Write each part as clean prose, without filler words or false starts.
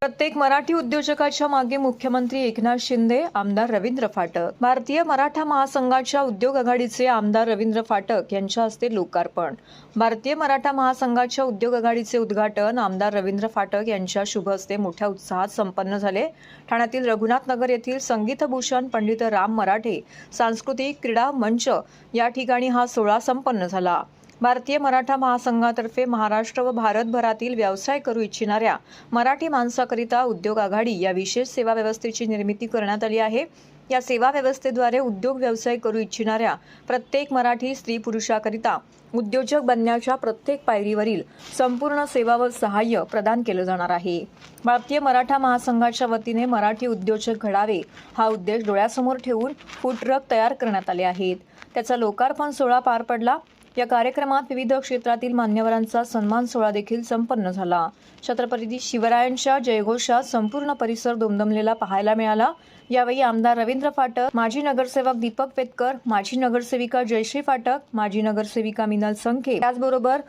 प्रत्येक मराठी उद्योजकाच्या मागे मुख्यमंत्री एकनाथ शिंदे, आमदार रवींद्र फाटक. भारतीय मराठा महासंघाच्या उद्योग आघाडीचे आमदार रवींद्र फाटक यांच्या हस्ते लोकार्पण. भारतीय मराठा महासंघाच्या उद्योग आघाडीचे उद्घाटन आमदार रवींद्र फाटक यांच्या शुभ हस्ते मोठ्या उत्साहात संपन्न झाले. ठाण्यातील रघुनाथ नगर येथील संगीतभूषण पंडित राम मराठे सांस्कृतिक क्रीडा मंच या ठिकाणी हा सोहळा संपन्न झाला. भारतीय मराठा महासंघातर्फे महाराष्ट्र व भारतभरातील व्यवसाय करू इच्छिणाऱ्या मराठी माणसाकरिता उद्योग आघाडी या विशेष सेवा व्यवस्थेची निर्मिती करण्यात आली आहे. या सेवा व्यवस्थेद्वारे उद्योग व्यवसाय करू इच्छिणाऱ्या प्रत्येक मराठी स्त्री पुरुषाकरिता उद्योजक बनण्याच्या प्रत्येक पायरीवरील संपूर्ण सेवा व सहाय्य प्रदान केलं जाणार आहे. भारतीय मराठा महासंघाच्या वतीने मराठी उद्योजक घडावे हा उद्देश डोळ्यासमोर ठेवून फूड ट्रक तयार करण्यात आले आहेत. त्याचा लोकार्पण सोहळा पार पडला. या कार्यक्रमात विविध क्षेत्रातील मान्यवरांचा सन्मान सोहळा देखील संपन्न झाला. छत्रपती शिवरायांच्या जयघोषात संपूर्ण परिसर दुमदुमलेला पाहायला मिळाला. यावेळी आमदार रवींद्र फाटक, माजी नगरसेवक दीपक पेतकर, माजी नगरसेविका जयश्री फाटक, माजी नगरसेविका मिनल संखे, त्याचबरोबर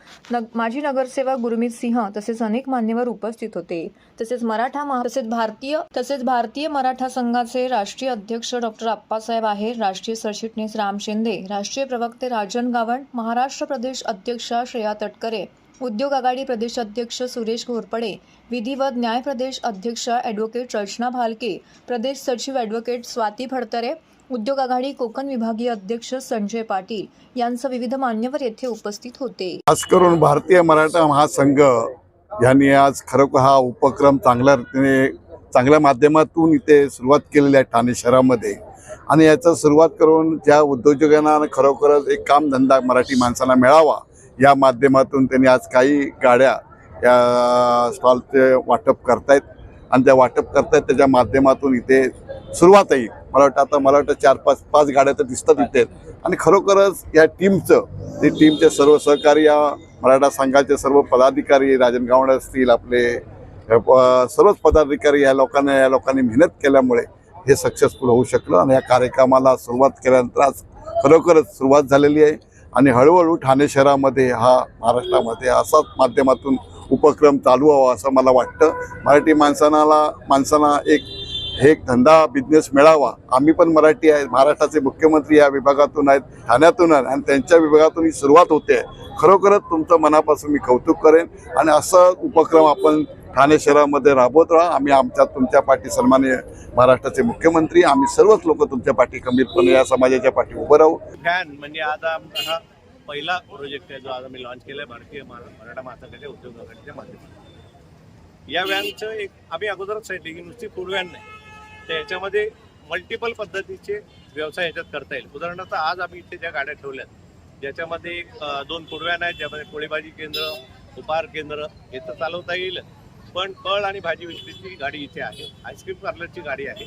माजी नगरसेवक गुरमीत सिंह तसेच अनेक मान्यवर उपस्थित होते. तसेच भारतीय मराठा संघाचे राष्ट्रीय अध्यक्ष डॉक्टर अप्पासाहेब आहेर, राष्ट्रीय सरचिटणीस राम शिंदे, राष्ट्रीय प्रवक्ते राजन गावंड, महाराष्ट्र प्रदेश अध्यक्षा श्रेया तटकरे, उद्योग आघाडी प्रदेश अध्यक्ष सुरेश घोरपडे, विधी व न्याय प्रदेश अध्यक्षा ॲडव्होकेट रचना भालके, प्रदेश सचिव ॲडव्होकेट स्वाती फडतरे, उद्योग आघाडी कोकण विभागीय अध्यक्ष संजय पाटील यांसह विविध मान्यवर येथे उपस्थित होते. खास करून भारतीय मराठा महासंघ यांनी आज खरोखर हा उपक्रम चांगल्या माध्यमातून इथे सुरुवात केलेली आहे ठाणे शहरामध्ये. आणि याचा सुरुवात करून ज्या उद्योजकांना खरोखरच एक कामधंदा मराठी माणसांना मिळावा या माध्यमातून त्यांनी आज काही गाड्या या स्टॉलचे वाटप करतायत आणि त्या वाटप करतायत त्याच्या माध्यमातून इथे सुरुवात आहे. मला वाटतं 4-5 गाड्या तर दिसतात इथे. आणि खरोखरच या टीमचे सर्व सहकारी, या मराठा संघाचे सर्व पदाधिकारी, राजन गावंडे असतील, आपले सर्वच पदाधिकारी या लोकांनी मेहनत केल्यामुळे हे सक्सेसफुल होऊ शकलं. आणि या कार्यक्रमाला सुरुवात केल्यानंतर आज खरोखरच सुरुवात झालेली आहे. आणि हळूहळू ठाणे शहरामध्ये महाराष्ट्रामध्ये असाच माध्यमातून उपक्रम चालू व्हावा असं मला वाटतं. मराठी माणसांना एक धंदा बिझनेस मिळावा. आम्ही पण मराठी आहे, महाराष्ट्राचे मुख्यमंत्री या विभागातून आहेत, ठाण्यातून आहेत आणि त्यांच्या विभागातून ही सुरुवात होते. खरोखरच तुमचं मनापासून मी कौतुक करेन. आणि असं उपक्रम आपण ठाणे शहरामध्ये राबवत राहा. आम्ही तुमच्या पाठी सन्माननीय महाराष्ट्राचे मुख्यमंत्री, आम्ही सर्वच लोक तुमच्या पाठी खंबीरपणे या समाजाच्या पाठी उभं राहू. म्हणजे आज आमचा हा पहिला प्रोजेक्ट आहे जो आज आम्ही लॉन्च केलाय भारतीय मराठा महासंघाच्या उद्योग आघाडीच्या माध्यमातून. या व्हॅनचं आम्ही अगोदरच सांगितलं की नुसती फूड व्हॅन नाही, तर याच्यामध्ये मल्टिपल पद्धतीचे व्यवसाय याच्यात करता येईल. उदाहरणार्थ आज आम्ही इथे ज्या गाड्या ठेवल्यात ज्याच्यामध्ये 2 फूड व्हॅन आहेत, ज्यामध्ये पोळीभाजी केंद्र, उपहार केंद्र इथं चालवता येईल. पण फळ आणि भाजी विक्रीची गाडी इथे आहे, आईस्क्रीम पार्लरची गाडी आहे.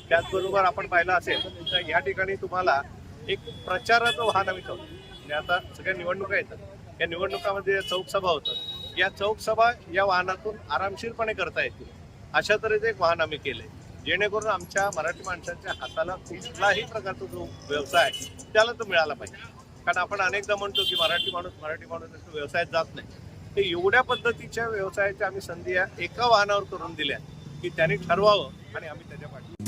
त्याचबरोबर आपण पाहिलं असेल तर या ठिकाणी तुम्हाला एक प्रचाराचं वाहन आम्ही ठेवतो. म्हणजे आता सगळ्या निवडणुका येतात, या निवडणुकामध्ये चौकसभा होतात, या चौकसभा या वाहनातून आरामशीरपणे करता येतील अशा तऱ्हेचं एक वाहन आम्ही केलंय, जेणेकरून आमच्या मराठी माणसांच्या हाताला कुठलाही प्रकारचा जो व्यवसाय आहे त्याला तो मिळाला पाहिजे. कारण आपण अनेकदा म्हणतो की मराठी माणूस व्यवसायात जात नाही. ते एवढ्या पद्धतीच्या व्यवसायाच्या आम्ही संधी एका वाहनावर करून दिल्या की त्यांनी ठरवावं आणि आम्ही त्याच्या पाठी